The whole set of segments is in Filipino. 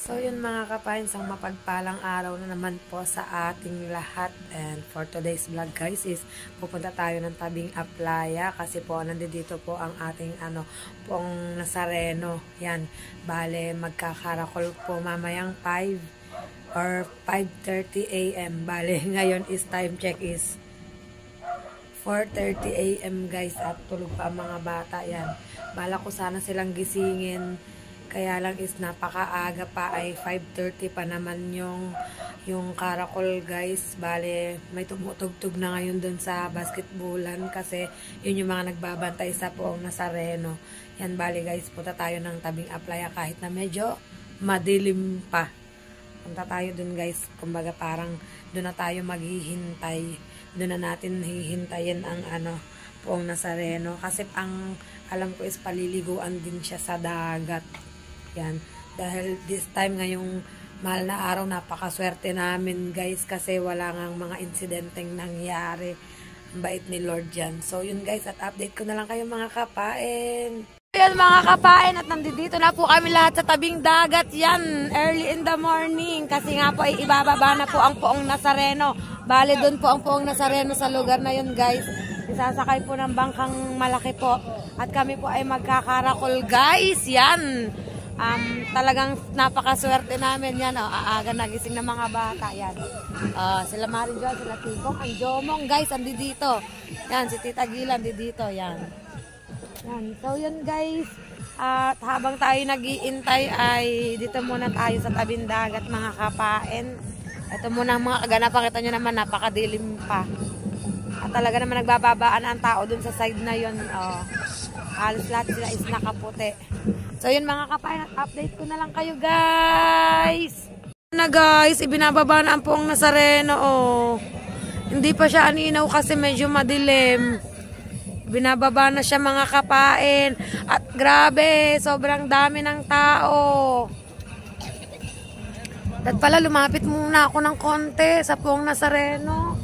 So yun mga kapain, isang mapagpalang araw na naman po sa ating lahat. And for today's vlog guys is pupunta tayo ng tabing Aplaya kasi po nandito po ang ating pong Nazareno. Yan, bale magkakarakol po mamayang 5 or 5:30 AM. Bale ngayon is time check is 4:30 AM guys at tulog pa ang mga bata. Yan, bala ko sana silang gisingin. Kaya lang is napakaaga pa, ay 5:30 pa naman yung karakol guys. Bale, may tumutugtog na ngayon dun sa basketballan kasi yun yung mga nagbabantay sa poong Nazareno. Yan bale guys, punta tayo ng tabing Aplaya kahit na medyo madilim pa. Punta tayo dun guys, kumbaga parang dun na tayo maghihintay. Dun na natin hihintayin ang poong Nazareno. Kasi ang alam ko is paliliguan din siya sa dagat. Yan. Dahil this time ngayong mahal na araw, napakaswerte namin guys kasi wala ngang mga insidenteng nangyari. Ang bait ni Lord yan. So yun guys, at update ko na lang kayo mga kapain. Yan mga kapain, at nandito na po kami lahat sa tabing dagat. Yan, early in the morning. Kasi nga po ay ibababa na po ang poong Nazareno. Bale doon po ang poong Nazareno sa lugar na yun guys. Isasakay po ng bangkang malaki po. At kami po ay magkakarakol guys. Yan. Talagang napakaswerte namin yan. Aaga nagising ng mga bata. Yan. Sila Marinjo, sila Tigong, ang Jomong guys, andi dito. Yan, si Tita Gila andi dito. Yan. Yan. So yun guys. At habang tayo nag-iintay ay dito muna tayo sa tabing dagat mga kapain. Ito muna ang mga kaganapan. Kita nyo naman, napakadilim pa. At talaga naman nagbababaan ang tao dun sa side na yun. Halos lahat sila is nakaputi. So yun mga kapain, at update ko na lang kayo guys. Na guys, ibinababa na ang poong Nazareno. Hindi pa siya aninaw kasi medyo madilim. Binababa na siya mga kapain. At grabe, sobrang dami ng tao. At pala lumapit muna ako ng konti sa poong Nazareno.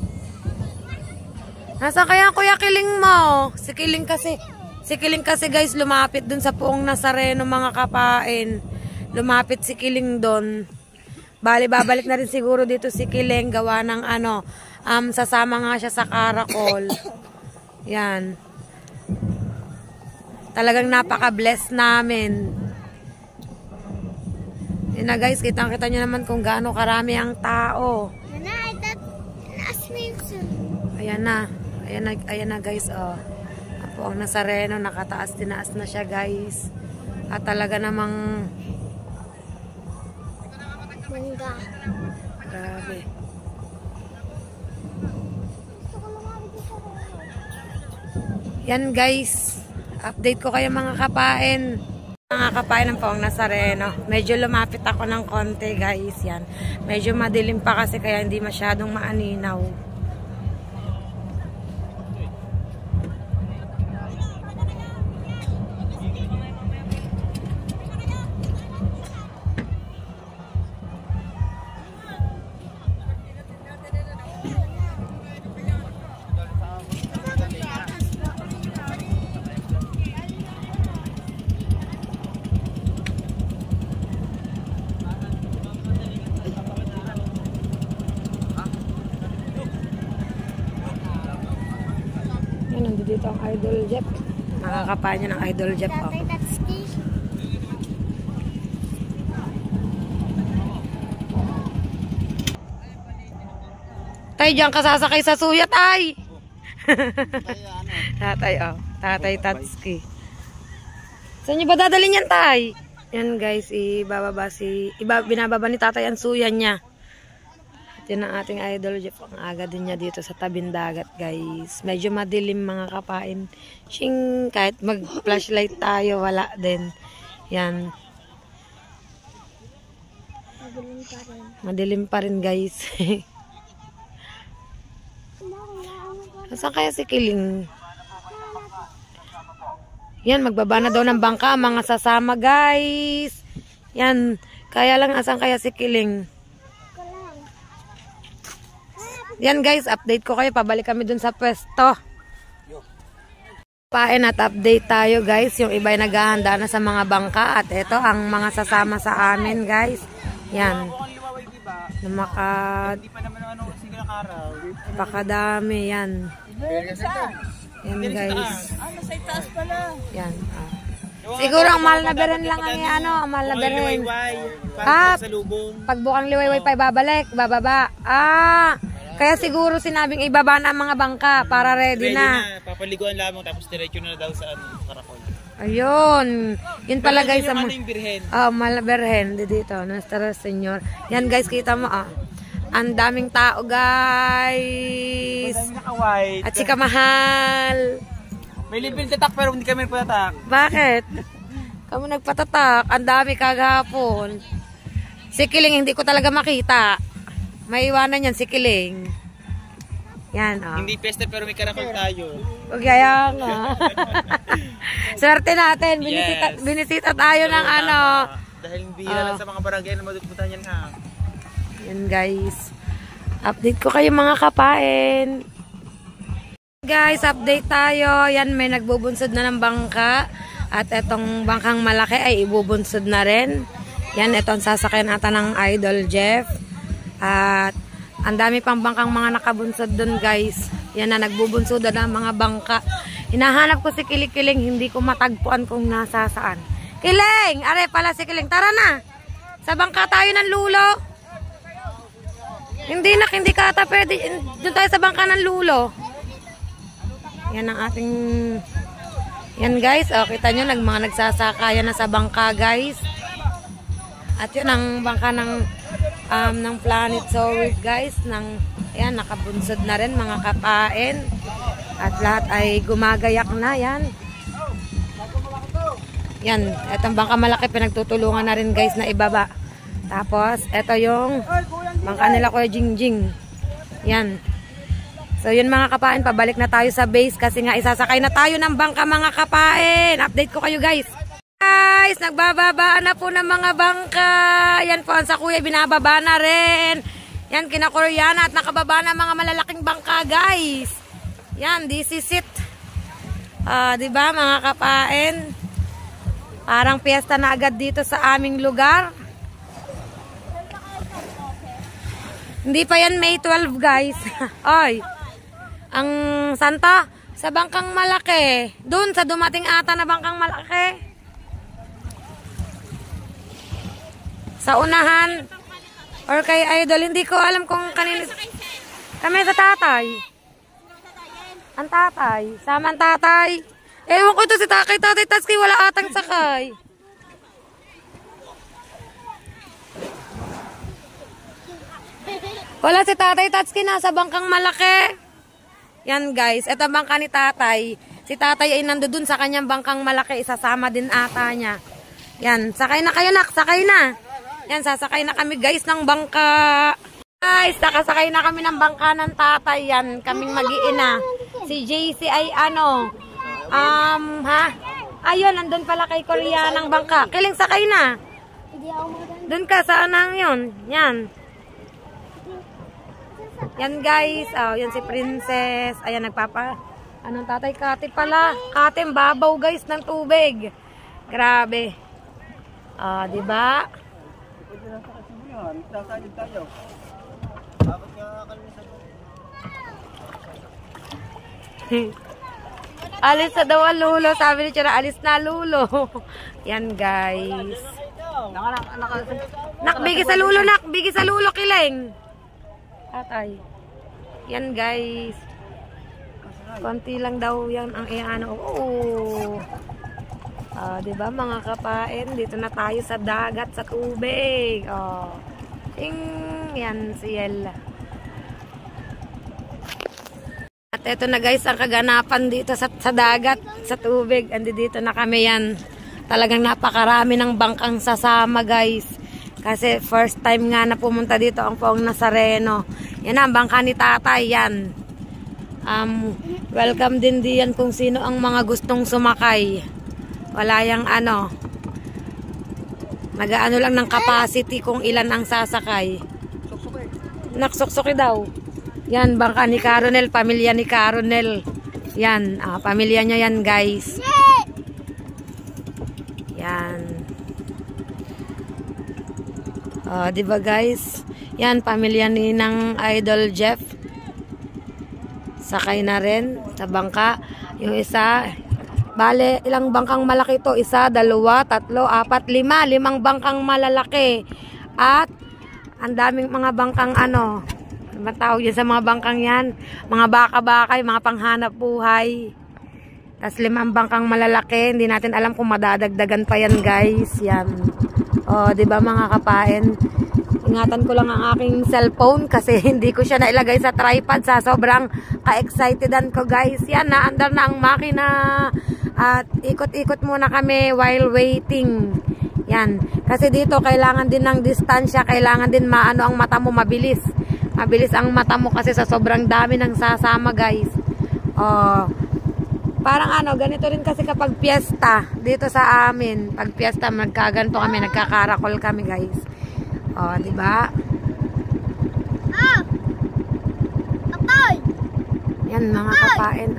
Nasaan kaya Kuya Kiling mo? Si Kiling kasi guys lumapit dun sa poong Nazareno mga kapain. Lumapit si Kiling dun. Bali babalik na rin siguro dito si Kiling gawa ng sasama nga siya sa karakol. Yan. Talagang napaka-bless namin. Yan na guys, kitang-kita nyo naman kung gaano karami ang tao. Ayan na. Ayan na guys, po ang Nazareno, nakataas-tinaas na siya guys. At talaga namang mangga. Grabe. Yan guys, update ko kayo mga kapain. Mga kapain ng poong Nazareno. Medyo lumapit ako ng konti guys. Yan. Medyo madilim pa kasi kaya hindi masyadong maaninaw. Nandito ang Idol Jeep. Nakakapain niya ng Idol Jeep. Tay, diyan ka sasakay sa suya, tay. Tatay, Tatay Tatski. Saan niyo ba dadalhin yan, tay? Yan guys, binababa ni tatay ang suya niya. Yan ang ating Idol Jeep. Ang aga din niya dito sa tabing dagat guys. Medyo madilim mga kapain. Shing, kahit mag flashlight tayo wala din. Yan. Madilim pa rin guys. Saan kaya si Kiling? Yan, magbaba na daw ng bangka ang mga sasama guys. Yan. Kaya lang asan kaya si Kiling? Yan guys, update ko kayo. Pabalik kami dun sa pwesto. Pain at update tayo guys. Yung iba ay naghahanda na sa mga bangka. At ito ang mga sasama sa amin guys. Yan. Na Hindi pa naman ano kasi araw. pakadami. Yan. Yan guys. Nasa itaas pala. Yan. Siguro ang mahal na beren lang ang ano, ang mahal na beren. Pag bukang liwayway pa ibabalik, bababa. Kaya siguro sinabing ibaba na ang mga bangka para ready na. Papaliguan lamang tapos diretso na daw sa karakol. Ayun. Yun pala guys. Ano yung birhen? Mahal na berhen dito. Nuestra Senyor. Yan guys, kita mo ang daming tao guys. At si kamahal. May libreng tatak pero hindi kami nagpatatak. Bakit? Kami nagpatatak. Ang dami kagahapon. Si Kiling hindi ko talaga makita. May iwanan yan si Kiling. Yan Hindi peste pero may karakol tayo. Kaya nga. Swerte natin. Binisita tayo ng ano. Dahil bihira lang sa mga barangay na maduputan yan ha. Yan guys. Update ko kayo mga kapain. Guys, update tayo. Yan, may nagbubunsod na ng bangka. At etong bangkang malaki ay ibubunsod na rin. Yan, ito ang sasakyan ata ng Idol Jeff. At ang dami pang bangkang mga nakabunsod dun guys. Yan na, nagbubunsod na ng mga bangka. Hinahanap ko si Kiling, hindi ko matagpuan kung nasa saan. Kiling! Are pala si Kiling. Tara na! Sa bangka tayo ng lulo. Hindi ka ata pwede. Doon tayo sa bangka ng lulo. Yan ang ating... Yan guys, kita nyo, mga nagsasakayan na sa bangka guys. At yun ang bangka ng Planet Solid guys. Yan, nakabunsod na rin mga kapain. At lahat ay gumagayak na yan. Yan, etong bangka malaki pinagtutulungan na rin guys na ibaba. Tapos, eto yung bangka nila Kuya Jingjing. Yan. So yun mga kapain, pabalik na tayo sa base kasi nga isasakay na tayo ng bangka mga kapain. Update ko kayo guys. Guys, nagbababaan na po ng mga bangka. Yan po, ang sa kuya binababa na rin. Yan, kina Koreana at nakababa na mga malalaking bangka guys. Yan, this is it. Diba mga kapain? Parang piyesta na agad dito sa aming lugar. Hindi pa yan May 12 guys. Ay. Ang Santa, sa bangkang malaki. Doon sa dumating ata na bangkang malaki. Sa unahan. Or kay Idol. Hindi ko alam kung kanina. Kami sa tatay. Ang tatay. Sama ang tatay. Ewan ko ito si tatay. Tatay Tatski wala atang sakay. Wala si tatay Tatski nasa bangkang malaki. Yan guys, ito bangka ni tatay. Si tatay ay nandoon sa kanyang bangkang malaki. Isasama din ata niya. Yan, sakay na kayo nak, sakay na. Yan, sasakay na kami guys ng bangka. Guys, nakasakay na kami ng bangka ng tatay. Yan, kaming mag-iina. Si JC ay ano, ayun, nandun pala kay Korea ng bangka. Kiling sakay na. Doon ka, saan ang yun? Yan. Yan guys, yan si Princess. Ayan, anong tatay, kate pala. Kate, babaw guys ng tubig. Grabe. Diba? Alis na daw ang lulo. Sabi ni Chira, alis na lulo. Yan guys. Nak, bigi sa lulo, nak. Bigi sa lulo, Kiling. Tatay. Yan guys. Konti lang daw yan ang iano. Diba mga kapain, dito na tayo sa dagat, sa tubig. Yan si Yella. At eto na guys ang kaganapan dito sa dagat, sa tubig. Andi dito na kami yan. Talagang napakarami ng bangkang sasama guys. Kasi first time nga na pumunta dito ang Poong Nazareno. Yan ang bangka ni tatay yan. Welcome din diyan kung sino ang mga gustong sumakay. Wala yang ano. Nag-ano lang ng capacity kung ilan ang sasakay. Naksuksuki daw. Yan, bangka ni Caronel, pamilya ni Caronel. Yan, pamilya niya yan guys. Yan. Di ba guys? Yan, pamilya ni ng Idol Jeff. Sakay na rin sa bangka. Yung isa, bale, ilang bangkang malaki to? Isa, dalawa, tatlo, apat, lima. Limang bangkang malalaki. At, ang daming mga bangkang ano tawag yan sa mga bangkang yan? Mga baka-bakay, mga panghanap buhay. Tapos 5 bangkang malalaki. Hindi natin alam kung madadagdagan pa yan guys. Yan. O, diba mga kapain? Ingatan ko lang ang aking cellphone kasi hindi ko siya nailagay sa tripod sa sobrang ka-excitedan ko guys. Yan, naandar na ang makina at ikot-ikot muna kami while waiting. Yan. Kasi dito kailangan din ng distansya, kailangan din maano ang mata mo mabilis. Mabilis ang mata mo kasi sa sobrang dami ng sasama guys. Parang ano, ganito rin kasi kapag piyesta dito sa amin. Pag piyesta, nagkaganto kami, nagkakarakol kami guys. Di ba? Patay! Yan mga kapain.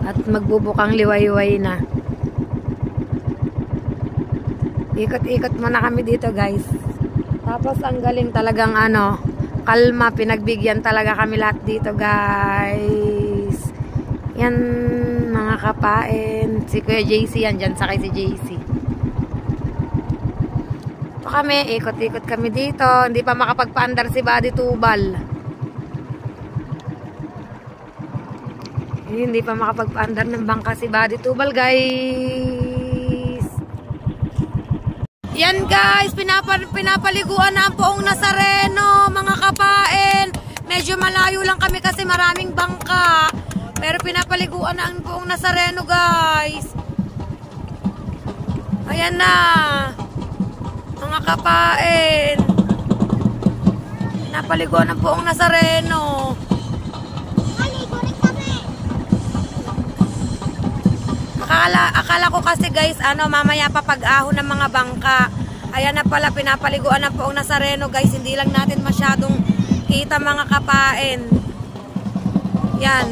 At magbubukang liwayway na. Ikot-ikot muna kami dito guys. Tapos ang galing talagang ano, kalma, pinagbigyan talaga kami lahat dito guys. Yan mga kapain. Si Kuya JC yan dyan, sakay si JC. Ito kami, ikot-ikot kami dito. Hindi pa makapagpaandar si Buddy Tubal. Hindi pa makapagpaandar ng bangka si Buddy Tubal guys. Yan guys, pinapaliguan na ang Poong Nazareno mga kapain. Medyo malayo lang kami kasi maraming bangka. Pero pinapaliguan na ang Poong Nazareno guys. Ayan na mga kapain. Pinapaliguan ang Poong Nazareno. Akala ko kasi guys, ano, mamaya pa pag-ahon ng mga bangka. Ayan na pala, pinapaliguan na Poong Nazareno guys. Hindi lang natin masyadong kita mga kapain. Yan.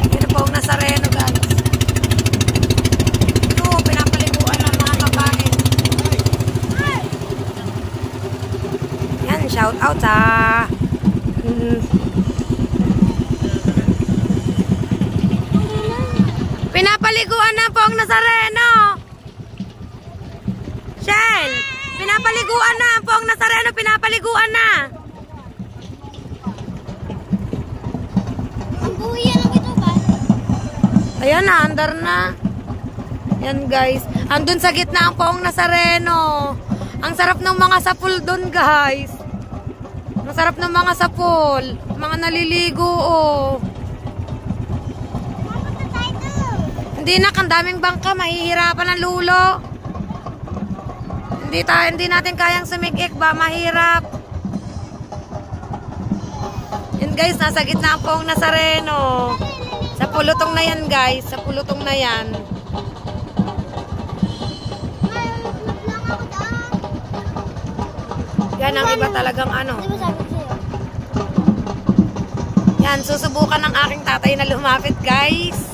Yan na Poong Nazareno guys. Ito, pinapaliguan ng mga kapain. Yan, shout out sa pinapaliguan na Poong Nazareno. Shell, pinapaliguan na Poong Nazareno, pinapaliguan na. Ang buhay lang ito ba? Ayan na, andar na. Yan guys, andun sa gitna ang Poong Nazareno. Ang sarap ng mga sapul dun guys. Ang sarap ng mga sapul. Mga naliligo oh. Hindi na, ang daming bangka, mahihirapan ang lulo. Hindi natin kayang sumigik ba, mahirap. Yan guys, nasa gitna ang Poong Nazareno. Sa pulutong na yan guys, sa pulutong na yan. Yan ang iba talagang ano. Di ba sabi ko sa'yo? Yan, susubukan ng aking tatay na lumapit guys.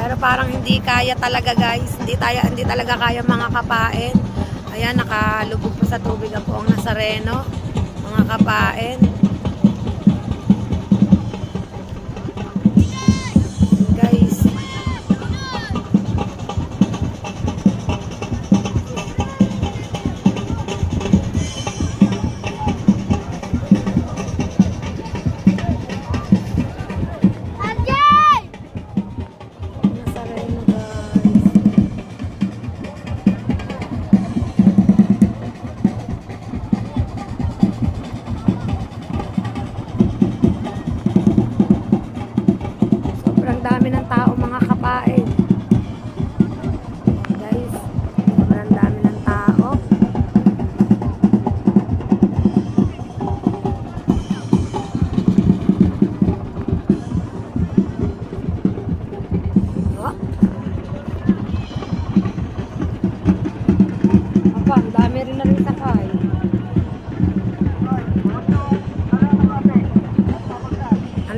Pero parang hindi kaya talaga guys. Hindi talaga kaya mga kapain. Ayan, nakalubog pa sa tubig ang Poong Nazareno. Mga kapain. Guys. Nazareno guys.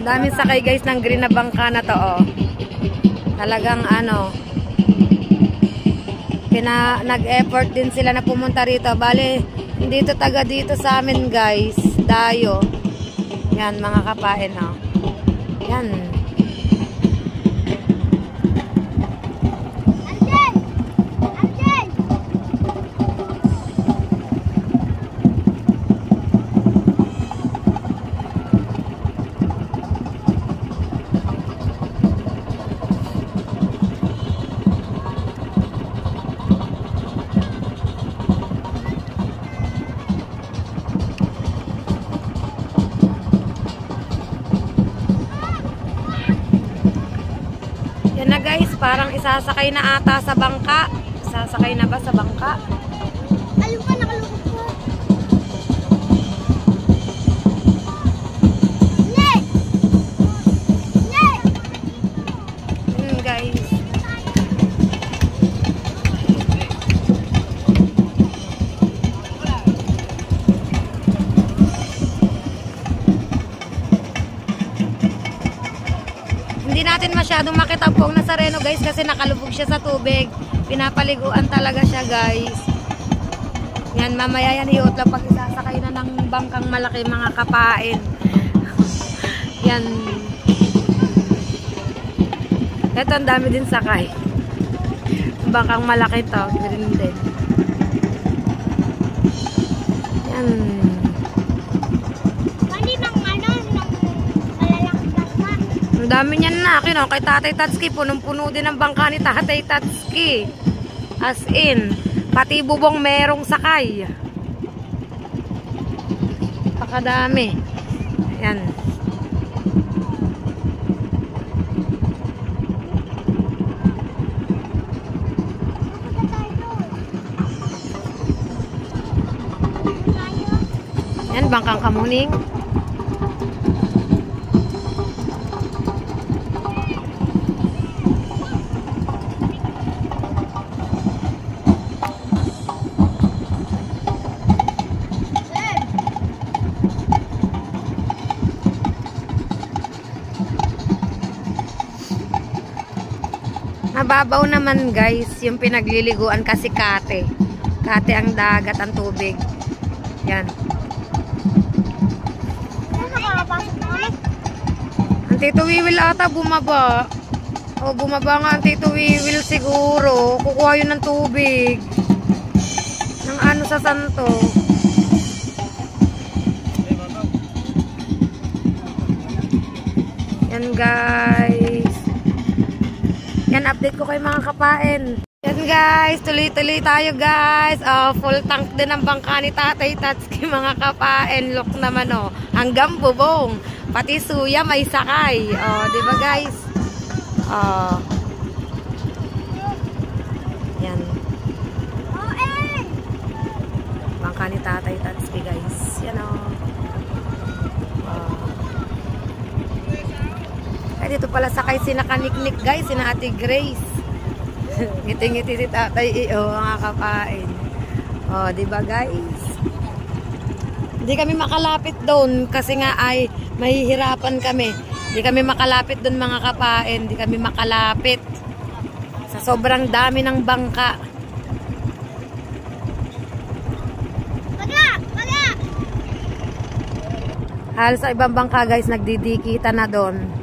Daming sakay guys ng green na bangka na to, oh. Talagang ano, nag-effort din sila na pumunta rito. Bale, dito taga dito sa amin guys, Dayo. Yan, mga kapain, oh. Yan. Yan na guys, parang isasakay na ata sa bangka. Isasakay na ba sa bangka? Ayun pa, nakalukot ko. Ne! Ne! Guys. Hindi natin masyadong makita po ang Nazareno guys kasi nakalubog siya sa tubig. Pinapaliguan talaga siya guys. Yan, mamaya yan iot lang pag isasakay na ng bangkang malaki mga kapain. Yan. Ito ang dami din sakay. Bangkang malaki to. Green din. Yan. Hindi bang ano, nang malalaking bangka. Ang dami niyan na. Kino, kay Tatay Tatsuki, punong-puno din ang bangka ni Tatay Tatsuki. As in, pati bubong merong sakay. Pakadami. Yan. Yan, bangkang Kamuning. Mababaw naman guys, yung pinagliliguan kasi kate. Kate ang dagat, ang tubig. Yan. Ano nakakapasok na ulit? Ang Tito Wiwil ata bumaba. O bumaba nga ang Tito Wiwil siguro. Kukuha yun ng tubig. Ng ano sa santo. Yan guys. Yan, update ko kay mga kapain. Yan guys, tuloy-tuloy tayo guys. Full tank din ang bangka ni Tatay Tatsuki mga kapain. Look naman oh. Hanggang bubong. Pati suya may sakay. Di ba guys? Yan. Bangka ni Tatay Tatsuki guys. Yan oh. Ay, dito pala sakay sina Kaniknik guys, sina Ate Grace. Ngiti-ngiti si Tatay iyo, mga kapain. Di ba guys? Hindi kami makalapit doon kasi nga ay mahihirapan kami. Hindi kami makalapit doon mga kapain, hindi kami makalapit. Sa sobrang dami ng bangka. Halos sa ibang bangka guys, nagdidikita na doon.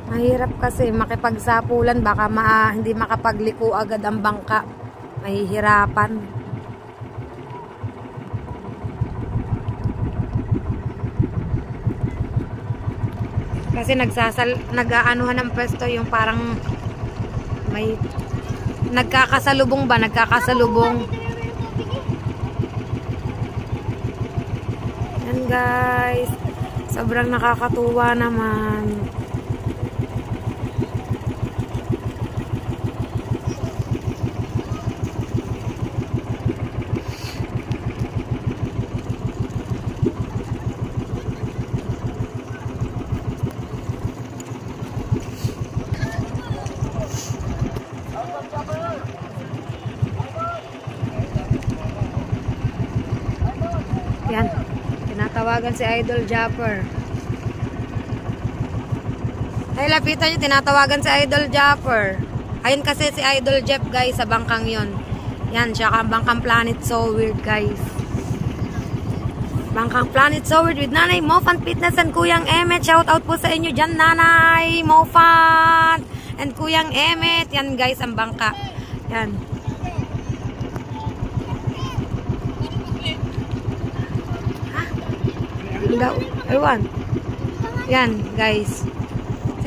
Mahirap kasi makipagsapulan, baka hindi makapagliko agad ang bangka. Mahihirapan. Kasi nag-aanuhan ng pwesto yung parang may nagkakasalubong ba? Nagkakasalubong. Yan guys. Sobrang nakakatuwa naman. Yan. Tinatawagan si Idol Japper. Ay, lapitan nyo, tinatawagan si Idol Japper. Ayun kasi si Idol Jeff, guys, sa bangkang yon. Yan, siya ang bangkang Planet So Weird, guys. Bangkang Planet So Weird with Nanay Mofan Fitness and Kuyang Emet. Shout out po sa inyo dyan, Nanay Mofan and Kuyang Emet. Yan, guys, ang bangka. Yan. Ha? Ewan. Yan, guys.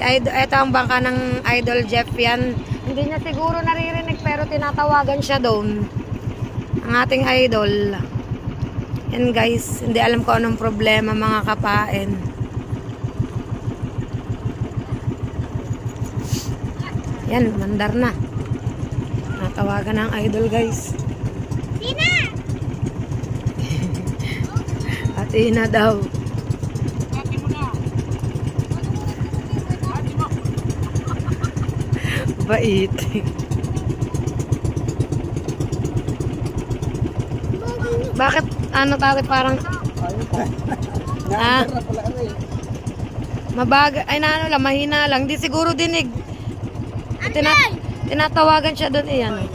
Ito ang bangka ng Idol Jeff yan. Hindi niya siguro naririnig pero tinatawagan siya doon. Ang ating idol. Yan guys, hindi alam ko anong problema mga kapain. Yan, mandar na. Natawagan ng idol guys. Tina! At ina daw. Bait. Bakit ano tayo parang mabaga ay na ano lang mahina lang di siguro dinig. Tinatawagan siya doon eh ano.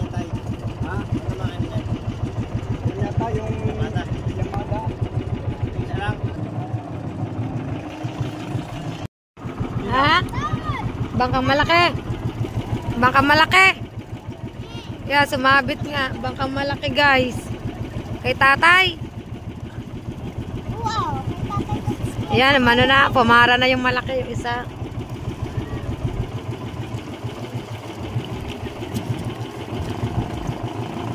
Ha? Bangkang malaki. Bangkang malaki. Yeah, sumabit nga. Bangkang malaki, guys. Kay tatay. Wow! Ayan, ano na. Pumara na yung malaki, yung isa.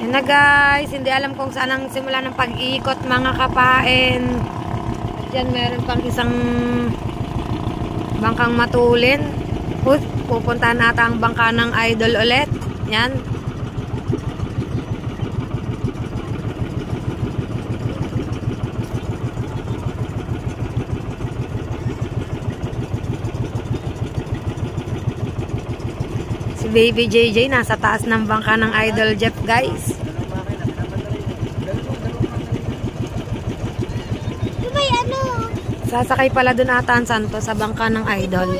Yan na, guys. Hindi alam kung saan ang simula ng pag-iikot, mga kapain. Diyan, meron pang isang bangkang matulin. Pupuntahan nata ang bangka ng idol ulit. Yan. Si Baby JJ nasa taas ng bangka ng Idol Jeff, guys. Diba ano? Sasakay pala dun ata ang Santo sa bangka ng Idol.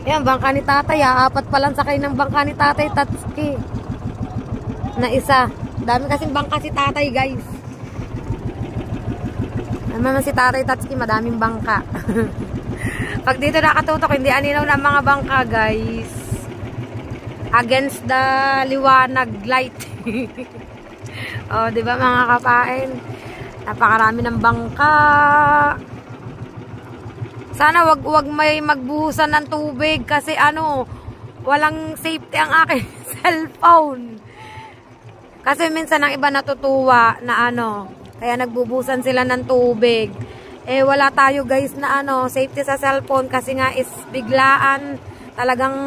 Yan, bangka ni tatay ha. 4 pa lang sakay ng bangka ni tatay Tatsuki. Na isa. Dami kasing bangka si tatay, guys. Naman si tatay Tatsuki, madaming bangka. Pag dito nakatutok, hindi aninaw ng mga bangka, guys. Against the liwanag light. O, di ba mga kapain? Napakarami ng bangka. Sana wag may magbuhusan ng tubig kasi ano, walang safety ang aking cellphone. Kasi minsan ang iba natutuwa na ano, kaya nagbubusan sila ng tubig. Eh wala tayo guys na ano, safety sa cellphone kasi nga is biglaan. Talagang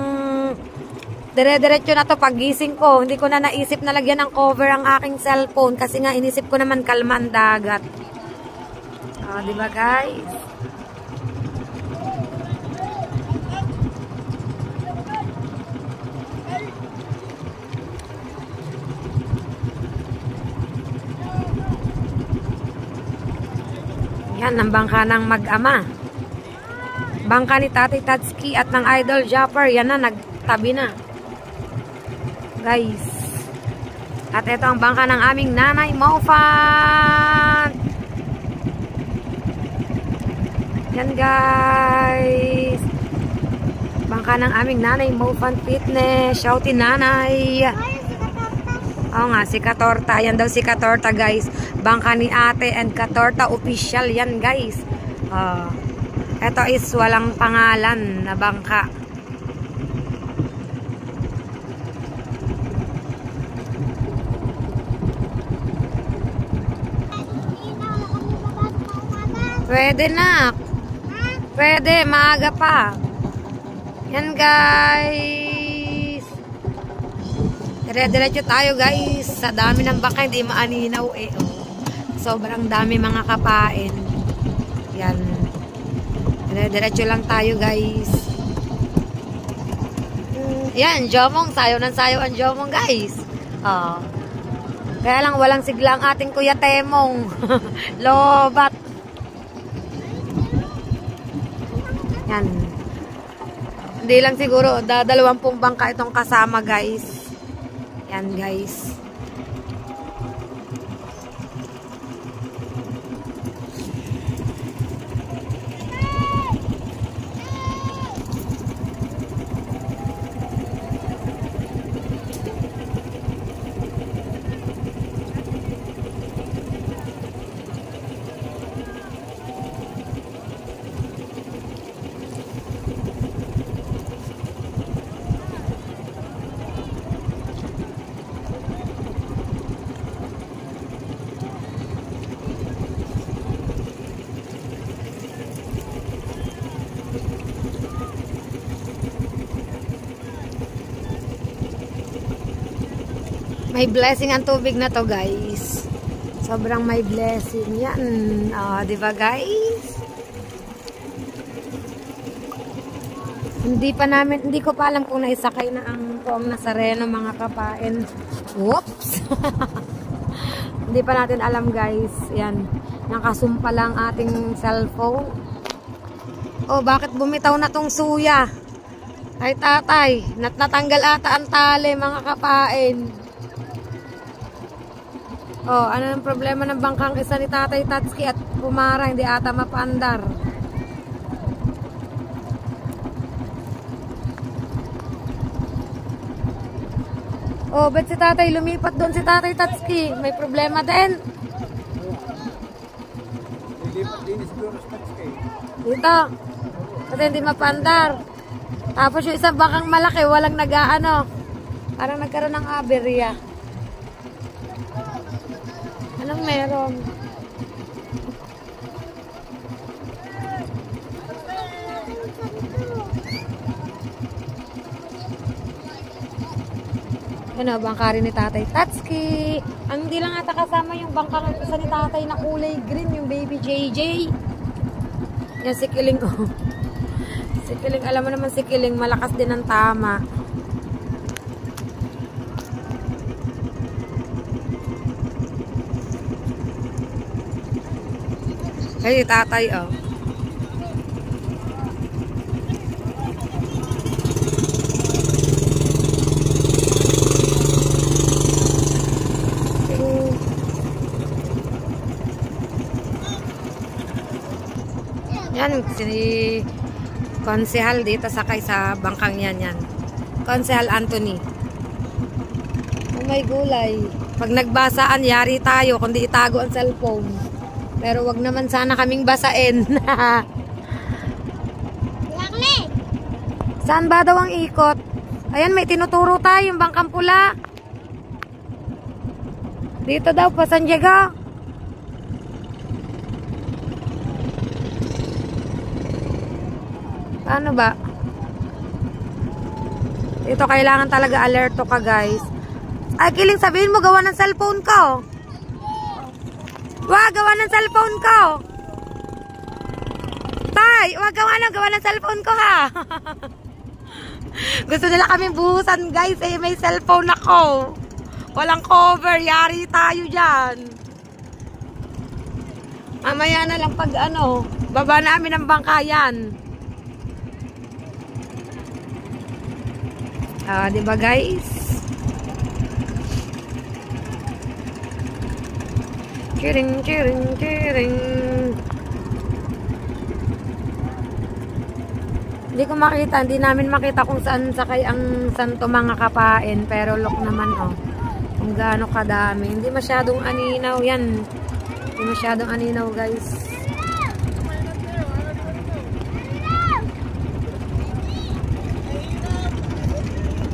dire-diretso na to paggising ko. Hindi ko na naisip na lagyan ng cover ang aking cellphone kasi nga inisip ko naman kalma ang dagat. Oh, di ba guys? Yan, ang bangka ng mag-ama. Bangka ni Tatay Tatsuki at ng Idol Japper. Yan na, nagtabi na. Guys. At ito ang bangka ng aming Nanay Mofan. Yan guys. Bangka ng aming Nanay Mofan Fitness. Shoutin Nanay. Oo nga, si Katorta. Yan daw si Katorta, guys. Bangka ni ate and Katorta official. Yan, guys. Ito is walang pangalan na bangka. Pwede na. Pwede, maaga pa. Yan, guys. Dire-diretso tayo guys. Sa dami ng bangka, hindi maaninaw eh. Sobrang dami mga kapain. Yan. Dire-diretso lang tayo guys. Yan, Jomong. Sayo ng sayo ang Jomong guys. Kaya lang walang sigla ang ating Kuya Temong. Lobat. Yan. Hindi lang siguro, 20 bangka itong kasama guys. Yan guys. May blessing ang tubig na to guys. Sobrang may blessing yan. Oh, di ba guys? Hindi ko pa alam kung naisakay na ang Poong Nazareno mga kapain. Whoops! Hindi pa natin alam guys. Yan. Nakasumpa lang ating cellphone. Oh, bakit bumitaw na tong suya? Ay tatay, natanggal ata ang tali mga kapain. Oh, ano ang problema ng bangkang isa ni Tatay Tatsuki at Pumara, hindi ata mapandar. Oh, ba't si Tatay lumipat doon si Tatay Tatsuki? May problema din. Lilipat din siguro sa Tatsuki. Dito. Kasi hindi mapandar. Tapos yung isang bangkang malaki, walang nag-aano. Parang nagkaroon ng aberya. Anong meron? Ano, bangka rin ni Tatay Tatsuki. Ang hindi lang ata kasama yung bangka isa ni Tatay na kulay green, yung baby JJ. Yan si Kiling ko. Si Kiling, alam mo naman si Kiling, malakas din ang tama. Ay, Tatay, oh. Yan, si Konsehal dito sakay sa bangkang yan. Konsehal Anthony. Oh my gulay. Pag nagbasaan, yari tayo kundi itago ang cellphone. Pero wag naman sana kaming basain. Saan ba daw ang ikot? Ayan, may tinuturo tayo yung bangkang pula. Dito daw pa San Diego. Ano ba? Ito kailangan talaga alerto ka guys. Ay, Kiling, sabihin mo gawa ng cellphone ko. Wag gawa ng cellphone ko. Tay, wag gawa ng cellphone ko ha. Gusto nila kaming buhusan guys, eh may cellphone ako. Walang cover, yari tayo dyan. Mamaya na lang pag ano, baba namin ang bangkayan. Ah, di ba guys? Kiring, kiring, kiring. Hindi ko makita, hindi namin makita kung saan sakay ang santo mga kapain. Pero look naman oh, kung gaano kadami. Hindi masyadong aninaw yan. Hindi masyadong aninaw guys.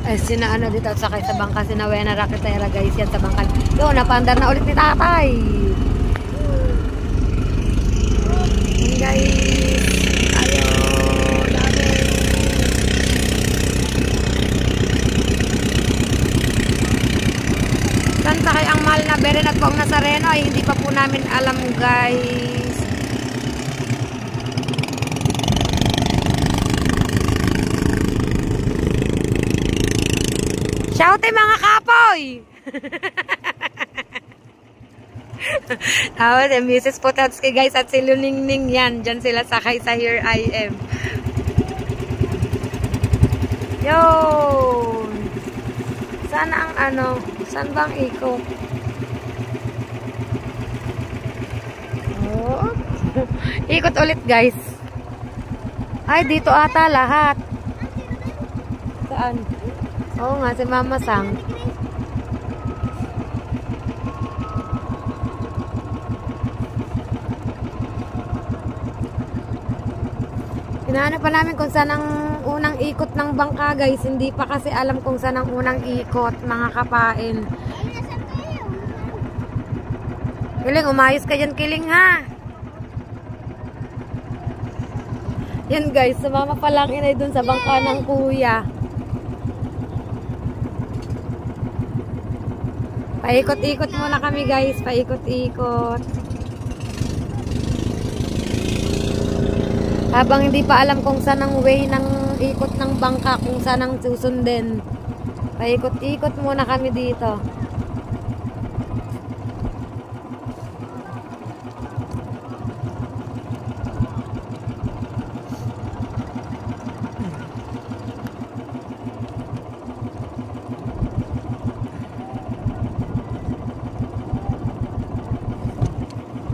Eh, sinaano dito sakay sa bangka, sinawena Rakitera guys yan sa bangka. Doon, napandar na ulit ni Tatay. Yan guys. Ayo, dami. Saan sakay ang mahal na Beren at Poong Nazareno ay hindi pa po namin alam guys. Shout mga kapoy! Tapos, Mrs. Potatski guys at si Luningning yan. Diyan sila sakay sa Here I Am. Yun! Sana ang ano, saan bang ikot? Oh. Ikot ulit guys. Ay, dito ata lahat. Saan? Oo nga, si Mama Sang. Hinahanap pa namin kung saan ang unang ikot ng bangka guys. Hindi pa kasi alam kung saan ang unang ikot, mga kapain. Kiling, umayos ka dyan, Kiling ha. Yan guys, sumama pa lang inay dun sa bangka ng kuya. Paikot-ikot muna kami guys, paikot-ikot. Habang hindi pa alam kung saan ang way ng ikot ng bangka, kung saan ang susundin. Paikot-ikot muna kami dito.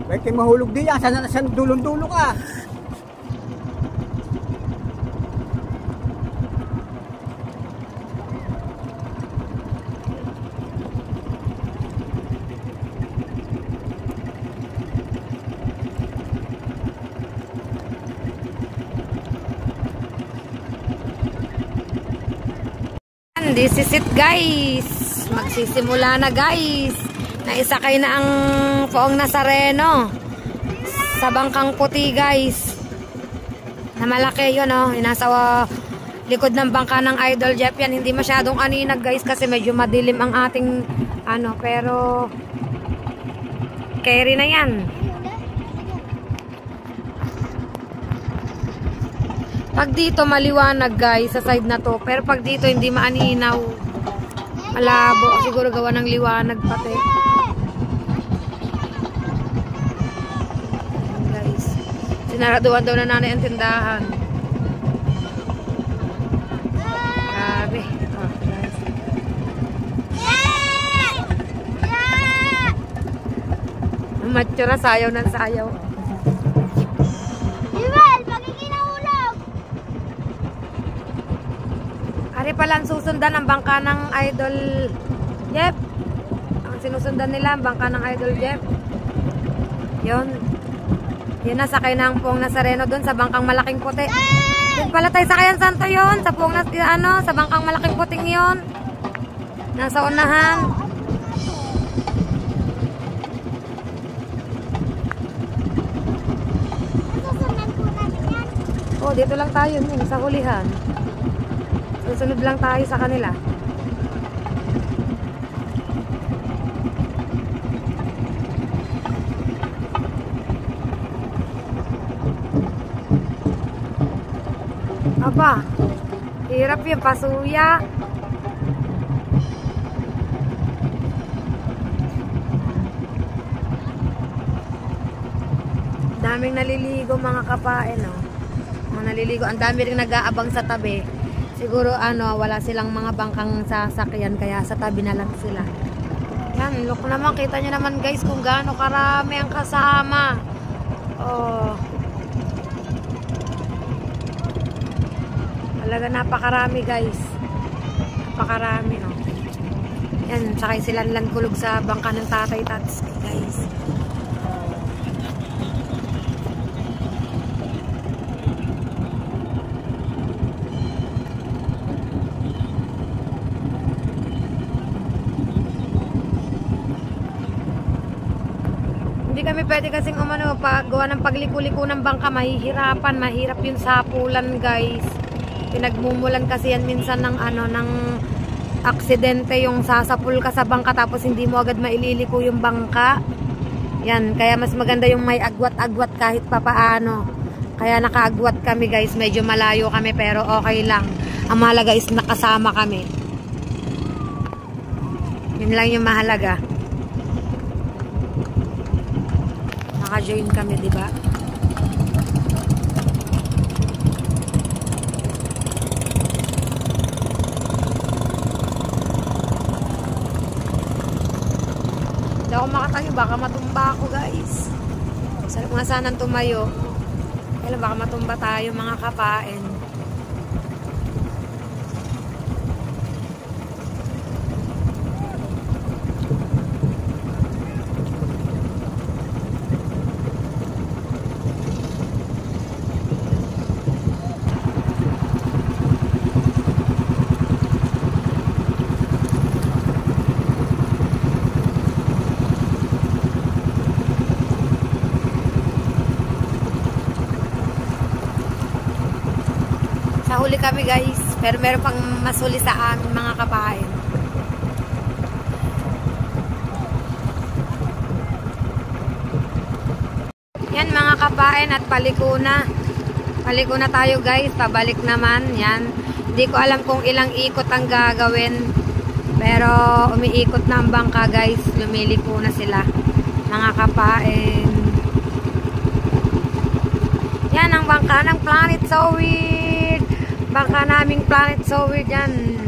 Bakit kayo mahulog di yan? Saan dulong-dulo ka? This is it guys. Magsisimula na guys. Naisakay na ang Poong Nazareno sa bangkang puti guys. Na malaki yun oh. Nasa likod ng bangka ng Idol Jeff yan. Hindi masyadong aninag guys kasi medyo madilim ang ating ano. Pero carry na yan. Pag dito maliwanag guys sa side na to. Pero pag dito hindi maaninaw. Malabo. Siguro gawa ng liwanag pati. Guys. Sinaraduan daw na nanay ang tindahan. Grabe. Oh, guys. Ang matsura sayaw ng sayaw. Ari pala ang susundan ng bangka ng Idol Jeff. Ang sinusundan nila ang bangka ng Idol Jeff. Yun. Yun na, sakay na ang Poong Nazareno doon sa bangkang malaking puti. Doon pala tayo sakayan santo yun. Sa Poong sa bangkang malaking puting yun. Nasa unahan. Oh, dito lang tayo sa hulihan. Susunod lang tayo sa kanila. Aba, hirap yung pasuya. Daming naliligo mga kapain, oh. Mga naliligo. Ang dami rin nag-aabang sa tabi. Siguro wala silang mga bangkang sasakyan kaya sa tabi na lang sila. Yan, look naman, kita nyo naman guys kung gaano karami ang kasama. Oh. Talaga napakarami guys. Napakarami oh. Yan, sakay sila lang kulog sa bangka ng Tatay Tats guys. Hindi kami pwede kasing gawa ng pagliko-liko ng bangka, mahihirapan, mahirap yung sapulan guys. Pinagmumulan kasi yan minsan ng ng aksidente, yung sasapul ka sa bangka tapos hindi mo agad maililiko yung bangka. Yan, kaya mas maganda yung may agwat-agwat kahit papaano. Kaya nakaagwat kami guys, medyo malayo kami pero okay lang. Ang mahalaga is nakasama kami. Yun lang yung mahalaga. Naka-join kami, di ba? Hindi ako makatayo, baka matumba ako, guys. Sarap nga sanang tumayo. Kaya baka matumba tayo, mga kapain. Nahuli kami, guys, pero meron pang masuli sa amin, mga kapain. Yan, mga kapain, at paliko na. Paliko na tayo, guys. Pabalik naman. Yan. Hindi ko alam kung ilang ikot ang gagawin. Pero umiikot na ang bangka, guys. Lumiliko na sila, mga kapain. Yan ang bangka ng Planet So Weird. Bangka naming Planet So Weird yan.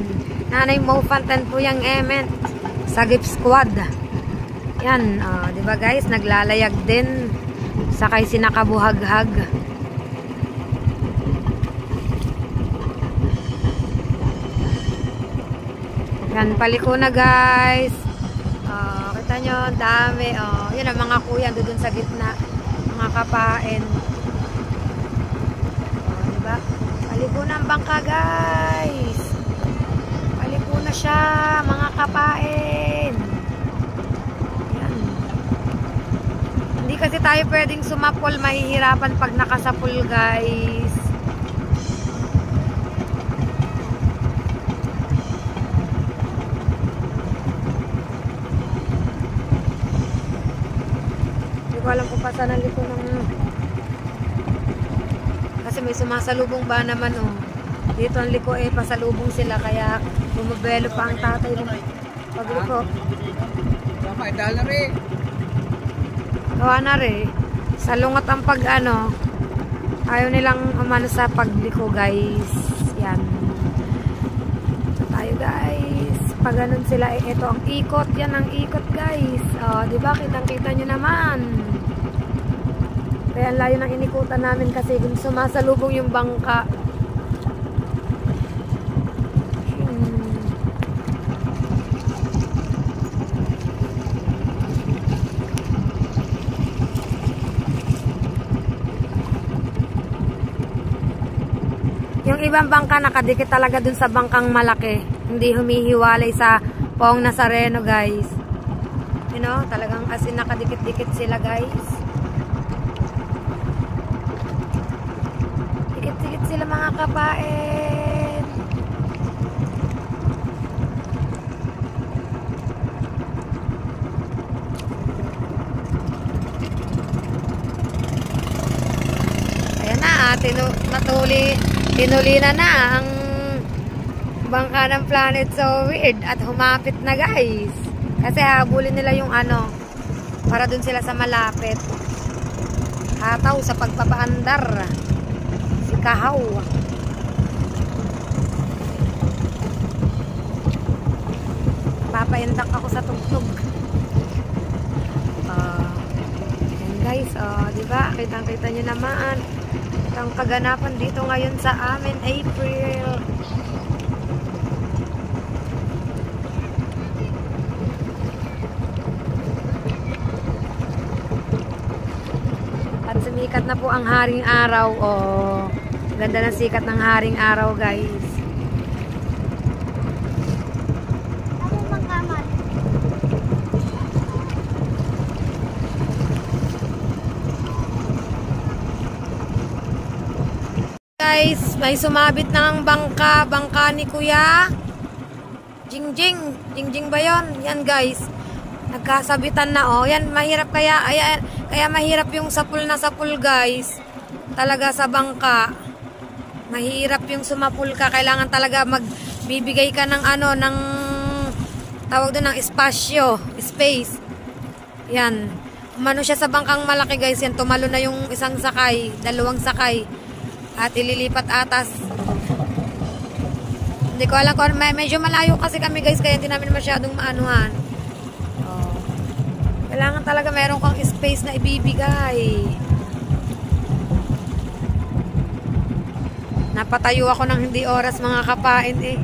Nanay Mo Fantan po yung element. Sagip Squad. Yan, di ba, guys? Naglalayag din. Sakay sinakabuhaghag. Yan, paliko na, guys. Kita nyo, ang dami. Yun ang mga kuya doon sa gitna. Mga kapain. Diba? Paliko na ang bangka, guys. Paliko na siya, mga kapain. Yan. Hindi kasi tayo pwedeng sumapol. Mahihirapan pag nakasapol, guys. Hindi ko alam kung pa saan ang liko ng... Kasi may sumasalubong ba naman, Dito ang liko, pasalubong sila, kaya bumabelo pa ang tatay ng pagliko. Tama, dahil na rin. Gawa na rin. Salungat ang ayaw nilang umano sa pagliko, guys. Yan. So, tayo, guys. Pag ganun sila, ito ang ikot. Yan ang ikot, guys. Diba? Kitang-kita nyo naman. Kaya ang layo ng inikutan namin kasi kung sumasalubong yung bangka. Yung ibang bangka nakadikit talaga dun sa bangkang malaki. Hindi humihiwalay sa Poong Nazareno, guys. You know, talagang as in nakadikit-dikit sila, guys. Dikit-dikit sila, mga kapain. Ayan na, tinuli na ang bangka ng Planet So Weird at humapit na, guys. Kasi habulin nila yung para dun sila sa malapit. Hataw sa pagpapaandar. Si Kahaw. Papaindak ako sa tugtog. Yan, guys, diba? Kitang-kita nyo naman ang kaganapan dito ngayon sa amin, April. At sumikat na po ang haring araw. Ganda ng sikat ng haring araw, guys. Ano bang kamay? Guys, may sumabit na ang bangka ni Kuya Jingjing. Jingjing ba yun? Yan, guys. Nagkasabitan na, yan, mahirap kaya mahirap yung sapul na sapul, guys. Talaga sa bangka. Mahirap yung sumapul ka. Kailangan talaga magbibigay ka ng ng tawag doon ng espasyo, space. Yan. Umano siya sa bangkang malaki guys. Yan, tumalo na yung isang sakay, dalawang sakay. At ililipat atas. Hindi ko alam kung medyo malayo kasi kami guys. Kaya hindi namin masyadong maanuhan. Oh. Kailangan talaga meron kang space na ibibigay. Napatayo ako ng hindi oras mga kapain eh.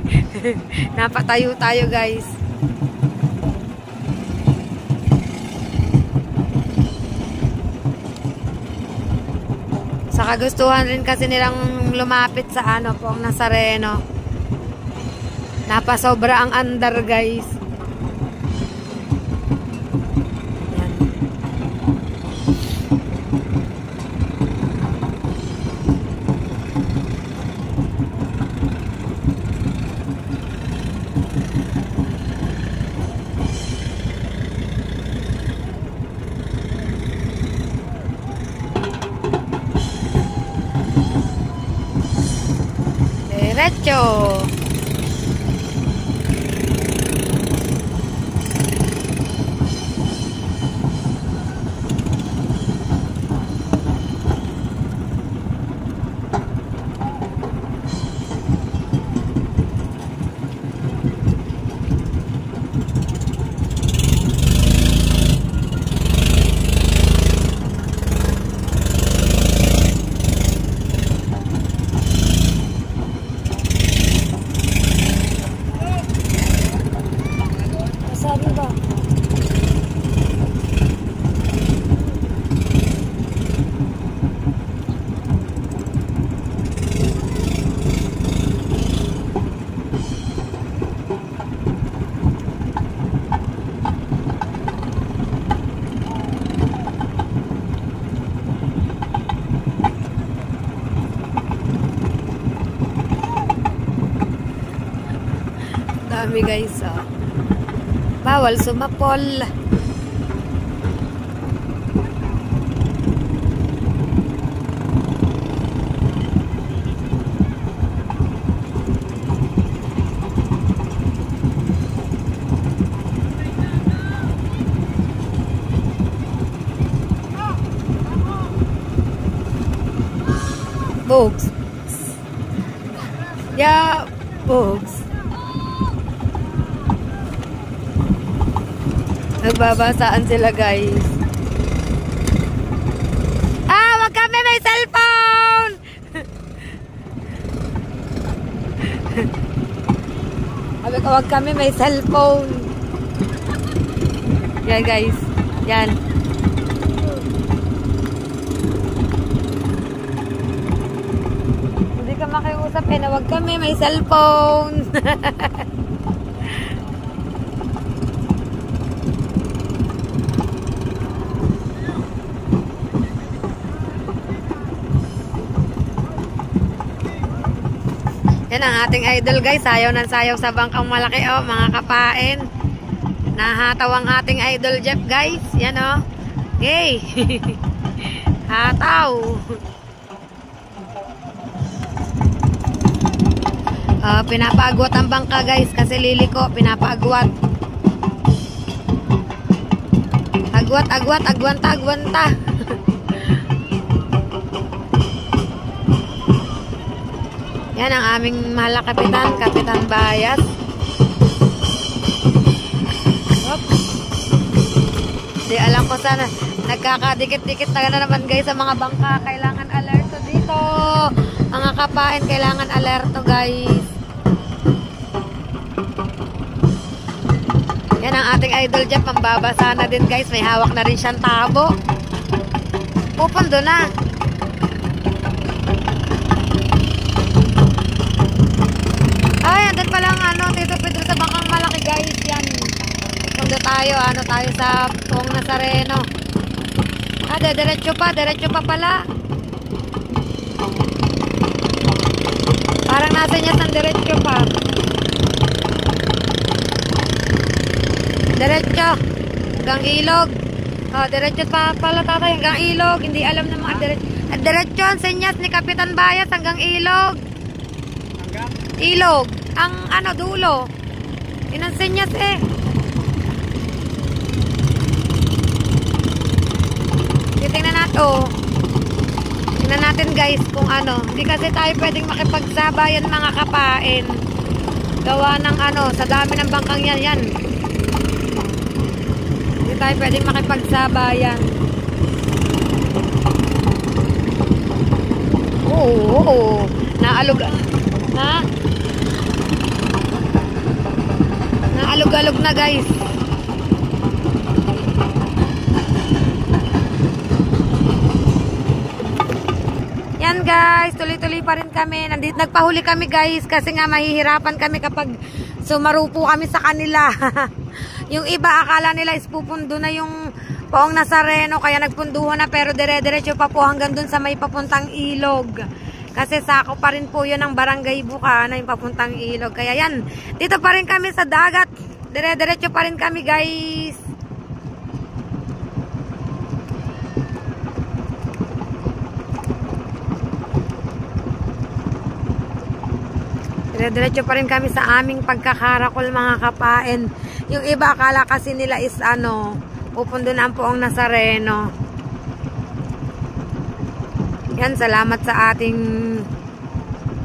Napatayo tayo guys. Sa kagustuhan rin kasi nilang lumapit sa ano po, ang Nazareno. Napasobra ang andar guys. Diretso. Sabi ba? Dami guys, oh. Bawal sumapol. Bogs. Yeah, bogs. Nagbabasaan sila guys. Wag kami may cellphone. Sabi ko wag kami may cellphone. Yan guys. Yan. Hindi ka makiusap na wag kami may cellphone. Yan ang ating idol guys. Sayaw ng sayaw sa bangkang malaki oh, mga kapain. Nahataw ang ating idol Jeff guys. Yan oh. Yay! Hataw! Pinapaagwat ang bangka guys kasi liliko. Pinapaagwat. Agwat, agwat, agwanta, agwanta. Yan ang aming mahal na kapitan, Kapitan Bayas. Di alam ko sana, nagkakadikit-dikit na naman guys sa mga bangka. Kailangan alerto dito. Mga kapain, kailangan alerto guys. Yan ang ating idol dyan, pambabasa na din guys. May hawak na rin siyang tabo. Pupundo na. Ay, andun palang ano, Tito Pedro sa bangkang malaki guys. Yan. Pundo tayo, ano tayo sa Pong Nazareno. Diretso pa pala. Parang nasa niya ng diretso pa. Diretso. Hanggang ilog. Diretso pa pala tatay hanggang ilog. Hindi alam na mga diretso. Diretso ang senyas ni Kapitan Bayas hanggang ilog. Ilog. Ang ano, dulo. Inansenyas eh. Titingnan natin, oh. Tingnan natin guys kung ano. Hindi kasi tayo pwedeng makipagsabayan mga kapain. Gawa ng ano, sa dami ng bangkang yan. Hindi tayo pwedeng makipagsabayan. Oo. Naalog. Ha? Naalog-alog na guys. Yan guys, tuloy-tuloy pa rin kami. Nagpahuli kami guys kasi nga mahihirapan kami kapag sumarupo kami sa kanila. Yung iba akala nila is pupundo na yung Poong Nazareno kaya nagpunduhan na pero dire-diretso pa po hanggang dun sa may papuntang ilog. Kasi sako pa rin po yun ng Barangay Bukana yung papuntang ilog. Kaya yan, dito pa rin kami sa dagat. Dire-diretso pa rin kami guys. Dire-diretso pa rin kami sa aming pagkakarakol mga kapain. Yung iba akala kasi nila is ano, pupundo na ang Poong Nazareno. Yan, salamat sa ating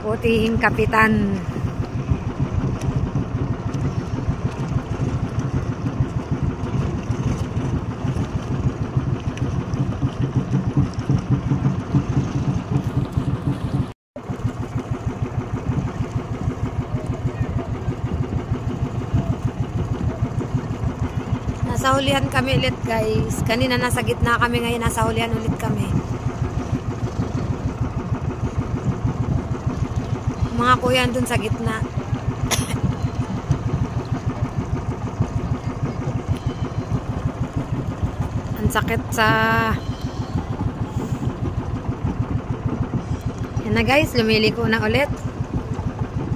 putihing kapitan. Nasa hulihan kami ulit guys. Kanina nasa gitna kami, ngayon nasa hulihan ulit kami. Mga kuya dun sa gitna. Ang sakit sa... Yan na guys, lumiliko na ulit.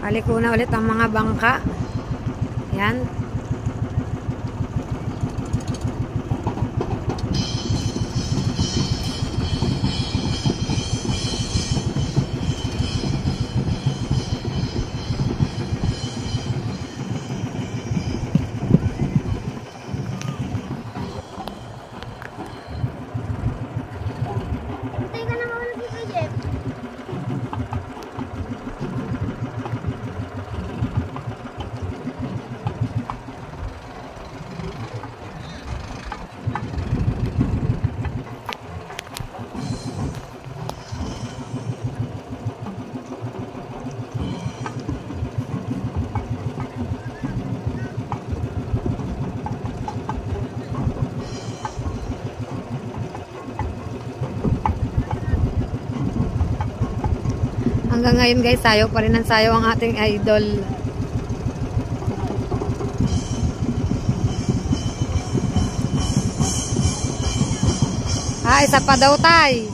Paliko na ulit ang mga bangka. Yan. Hanggang ngayon guys, sayo pa rin ang sayo ang ating idol. Isa pa daw tay.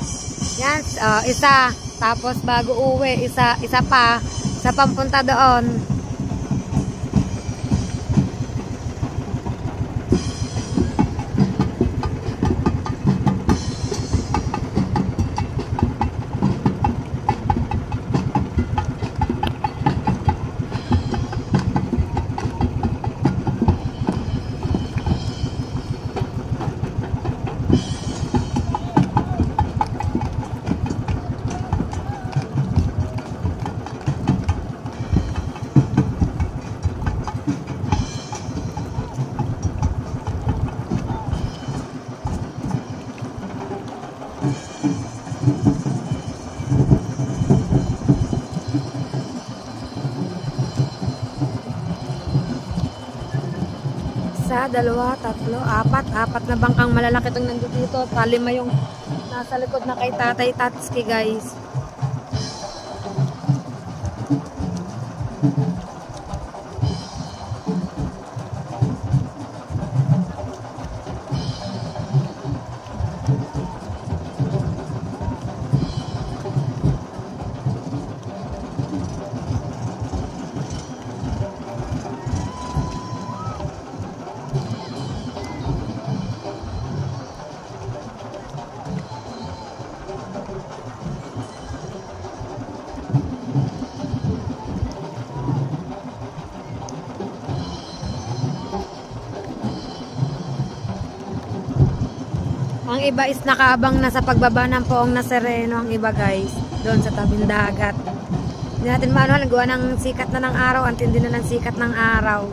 Yan, isa. Tapos bago uwi, isa pa. Isa pampunta doon. Isa, dalawa, tatlo, apat na bangkang malalaki itong nandito dito. Palima yung nasa likod na kay Tatay Tatsuki guys. Ang iba is nakaabang na sa pagbaba ng Poong Nazareno. Ang iba guys, doon sa tabing dagat. Hindi natin maano, gawa ng sikat na ng araw. Ang tindi na ng sikat ng araw.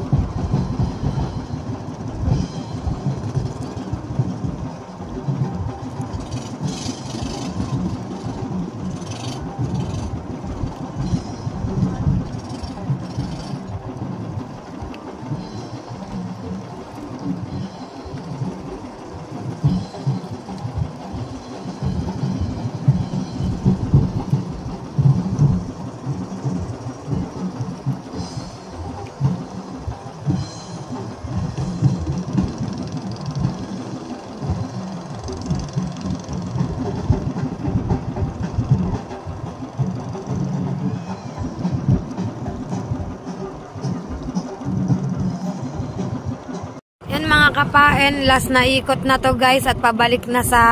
Yan mga kapain, last na ikot na to guys at pabalik na sa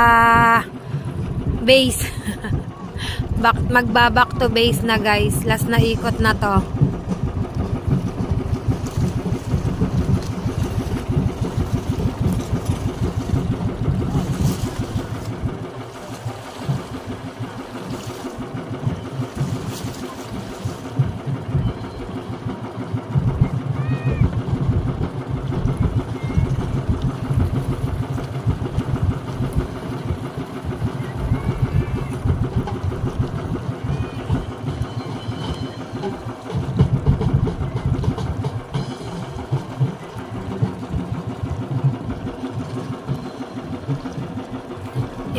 base. Magbaback to base na guys. Last na ikot na to.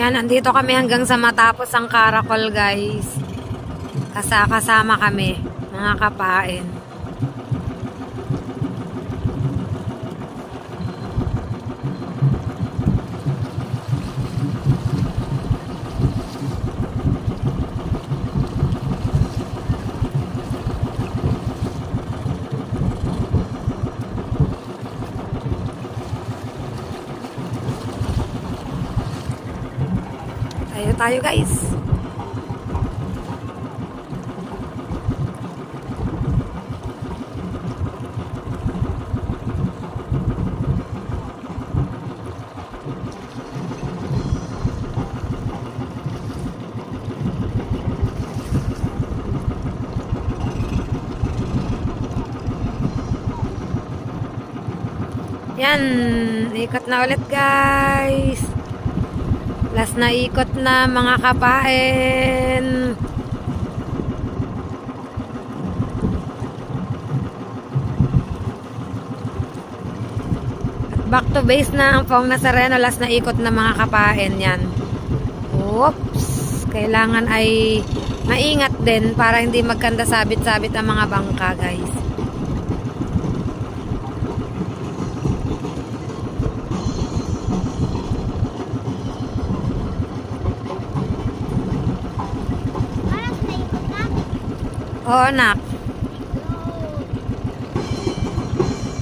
Yan, andito kami hanggang sa matapos ang Caracol guys. Kasama kami, mga kapain. Tayo guys. Yan, ikot na ulit guys. Last na ikot na mga kapain. Back to base na ang Poong Nazareno. Last na ikot na mga kapain. Yan. Oops. Kailangan ay maingat din para hindi magkanda sabit-sabit ang mga bangka guys. Oo, anak.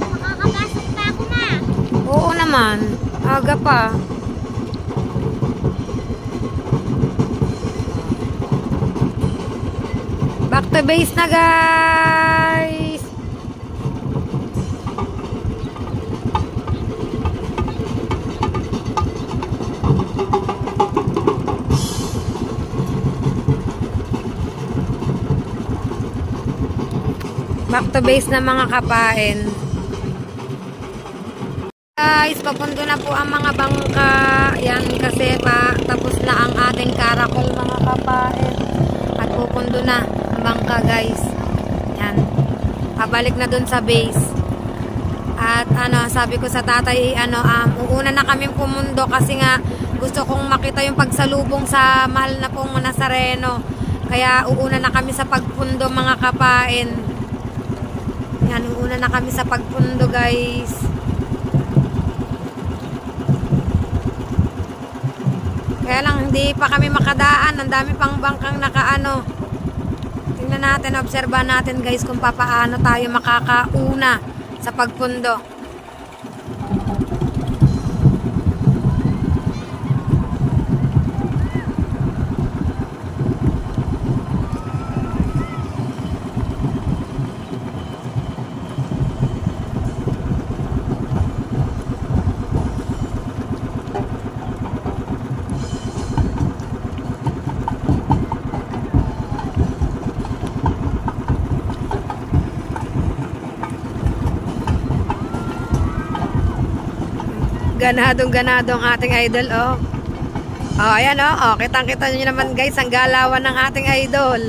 Makakapasok pa ako na. Oo naman. Aga pa. Back to base na guys. Back to base na mga kapain. Guys, papundo na po ang mga bangka. Yan kasi pa tapos na ang ating Caracol mga kapain. At pupundo na ang bangka guys. Yan. Pabalik na dun sa base. At sabi ko sa tatay, uuna na kami pumundo kasi nga gusto kong makita yung pagsalubong sa mahal na Poong Nazareno. Kaya uuna na kami sa pagpundo mga kapain. Yan, uuna na kami sa pagpundo guys. Kaya lang hindi pa kami makadaan. Ang dami pang bangkang nakaano. Tingnan natin, obserbahan natin guys kung papaano tayo makakauna sa pagpundo. Ganadong-ganado ang ating idol, oh. Oh, ayan, oh. Oh, kitang-kita nyo naman, guys, ang galawan ng ating idol.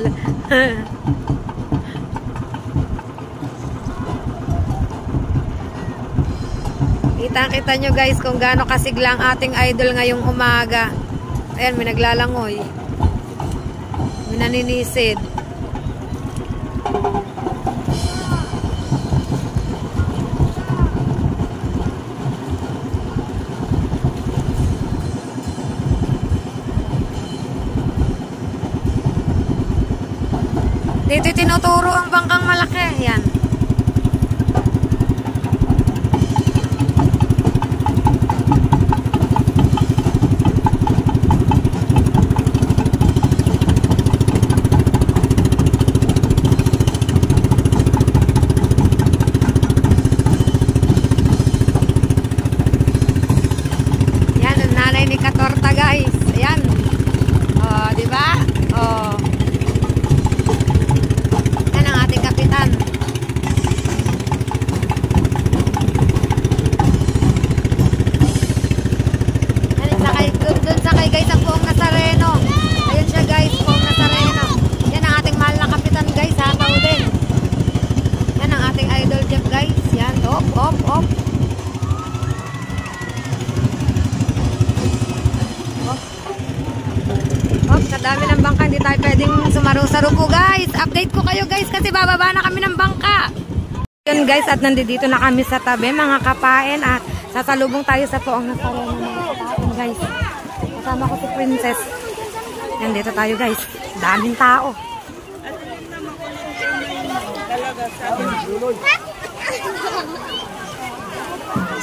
Kitang-kita nyo, guys, kung gaano kasigla ang ating idol ngayong umaga. Ayan, may naglalangoy. May naninisid. Dito tinuturo ang bangkang malaki. Yan. Yan ang nanay ni Katorta, guys. Ayan. Oh, di ba? Oh. Kapitan. Doon sakay guys ang Poong Nazareno. Ayun siya guys, Poong Nazareno. Yan ang ating mahal na kapitan guys, hataw din. Yan ang ating idol Jeff guys. Yan, op. Kadami ng bangka, hindi tayo pwedeng sumaru-sarupo guys. Update ko kayo guys kasi bababa na kami ng bangka. Yun guys, at nandito na kami sa tabi mga kapain at sasalubong tayo sa Poong Nazareno mga kapain guys. Kasama ko si Princess. Yan, dito tayo guys. Daming tao.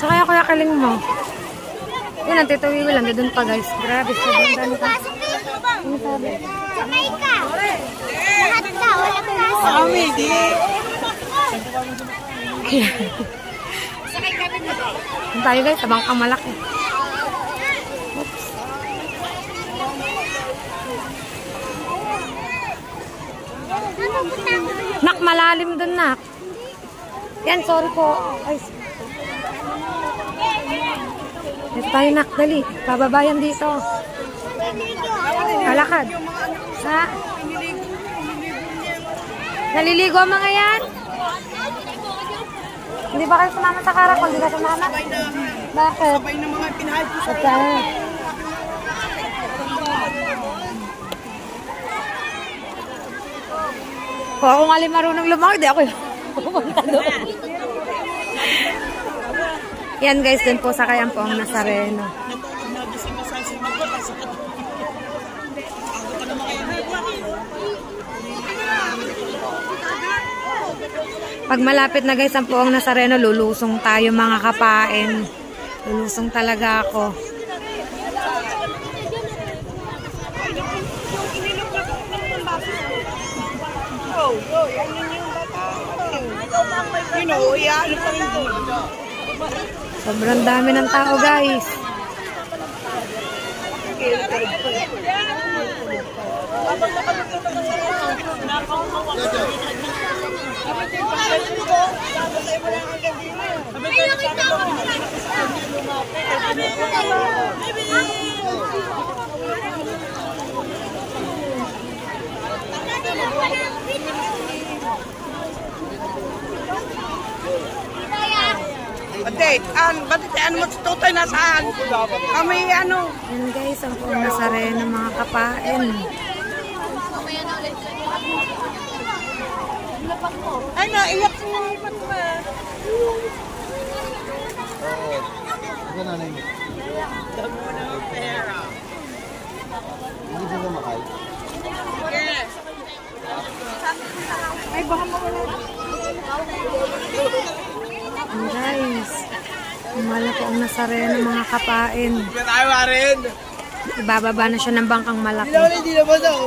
So kaya kaling mo. Yan ang Tito Wiwi lang. Doon pa guys. Grabe. Sobrang dami pa. Ano sabi? Sakay ka. Lahat ka. Wala ka nasa. Kami, di. Sakay kami na. Yan tayo guys. Sa bangkang malaki. Oops. Nak, malalim dun nak. Yan, sorry po. Ay. Dito tayo nak. Dali. Pababayan dito. Kalakad. Sa? Naliligo ang mga yan? Hindi ba kayo sumama sa karakol? Hindi ka sumama? Bakit? Sabay na mga pinahal ko sa Bakit? Kung ako nga marunong lumakad, di ako pupunta doon. Yan guys, dun po sa kayang Poong Nazareno. Pag malapit na guys ang Poong Nazareno, lulusong tayo mga kapain. Lulusong talaga ako. Sobrang dami ng tao guys. Ate, bakit ano mo si Totoy nasaan? Kami ano? Yan guys, ang Poong Nazareno mga kapain. Ay, naiyak ko ng ipat mo. Ito nanay mo. Hindi siya kumakay. Yes. Ay, baka mawala. Guys, umala po ang Nazareno mga kapain. Hindi tayo marin. Ibababa na siya ng bangkang malaki. Hindi na ba daw?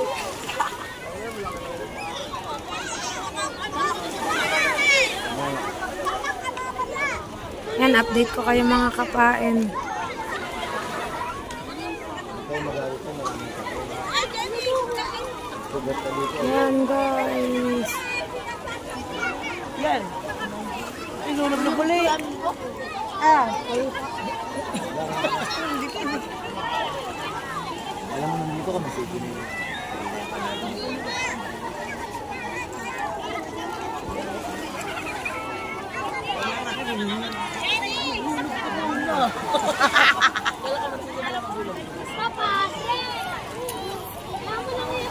Yan, update ko kayo mga kapain. Yan guys. Yan. Inulog na buli. Ah. Alam mo naman dito kami sa ito niyo. Papa, ako lang yung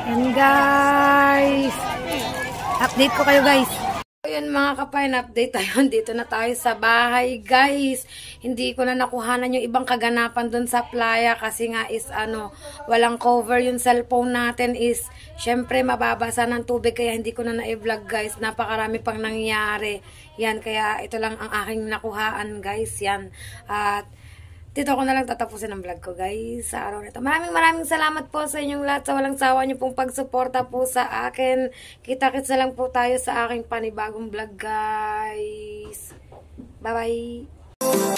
And guys, update ko kayo guys. Ayun mga kapain, update tayo. Dito na tayo sa bahay guys. Hindi ko na nakuhanan yung ibang kaganapan dun sa playa kasi nga is walang cover yung cellphone natin is syempre mababasa ng tubig kaya hindi ko na na-vlog guys. Napakarami pang nangyayari. Yan, kaya ito lang ang aking nakuhaan guys. Yan. At dito ko na lang tatapusin ang vlog ko guys sa araw nito. Maraming salamat po sa inyong lahat sa walang sawa niyo pong pagsuporta po sa akin. Kita-kits na lang po tayo sa aking panibagong vlog guys. Bye bye.